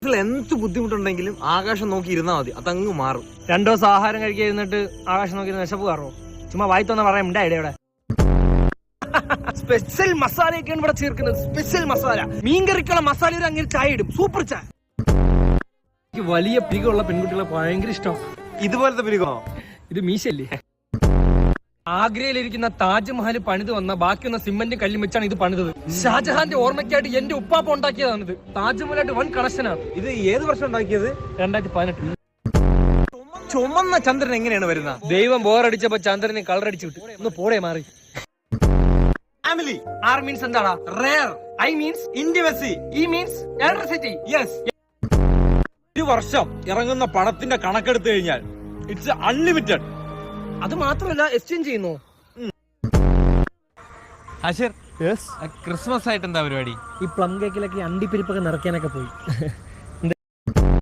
മനസ്സിൽ എന്ത് ബുദ്ധിമുട്ടുണ്ടെങ്കിലും ആകാശം നോക്കി ഇരുന്നാൽ മതി, അതങ്ങ് മാറും. 2 ദിവസം ആഹാരം കഴിക്കാതിരുന്നിട്ട് ആകാശം നോക്കി വിശപ്പ് കയറോ? ചുമ്മാ വായിത്തൊന്ന് പറയാൻ ഉണ്ടാ ഇവിടെ സ്പെഷ്യൽ മസാലയൊക്കെയാണ് ഇവിടെ ചേർക്കുന്നത്. സ്പെഷ്യൽ മസാല, മീൻകറിക്കുള്ള മസാല അങ്ങനെ ചായ ഇടും. സൂപ്പർ ചായ. എനിക്ക് വലിയ പിരികമുള്ള പെൺകുട്ടികളെ ഭയങ്കര ഇഷ്ടമാണ്. ഇതുപോലത്തെ പിരികോ? ഇത് മീശല്ലേ? ആഗ്രയിലിരിക്കുന്ന താജ്മഹൽ പണിത് വന്ന ബാക്കിയൊന്ന സിമന്റും കല്ലും വെച്ചാണ് ഇത് പണിതത്. ഷാജഹാന്റെ ഓർമ്മയ്ക്കായിട്ട് എന്റെ ഉപ്പാപ്പ ഉണ്ടാക്കിയതാണ് ഇത്. താജ്മഹലായിട്ട് വൻ കണക്ഷനാണ്. ഇത് ഏത് വർഷം ഉണ്ടാക്കിയത്? 2018. ചുമന്ന ചന്ദ്രൻ എങ്ങനെയാണ് വരുന്നത്? ദൈവം ബോറടിച്ചപ്പോ ചന്ദ്രനെ കളർ അടിച്ചു വിട്ടു. ഒന്ന് പോടെ മാറി. ഫാമിലി. ആർ മീൻസ് എന്താടാ? Rare. I means intimacy. E means electricity. Yes. ഒരു വർഷം ഇറങ്ങുന്ന പണത്തിന്റെ കണക്കെടുത്തു കഴിഞ്ഞാൽ ഇറ്റ്സ് അൺലിമിറ്റഡ്. അത് മാത്രമല്ല എക്സ്ചേഞ്ച് ചെയ്യുന്നു. ക്രിസ്മസ് ആയിട്ട് എന്താ പരിപാടി? ഈ പ്ലം കേക്കിലൊക്കെ അണ്ടിപ്പിരിപ്പൊക്കെ നിറയ്ക്കാനൊക്കെ പോയി.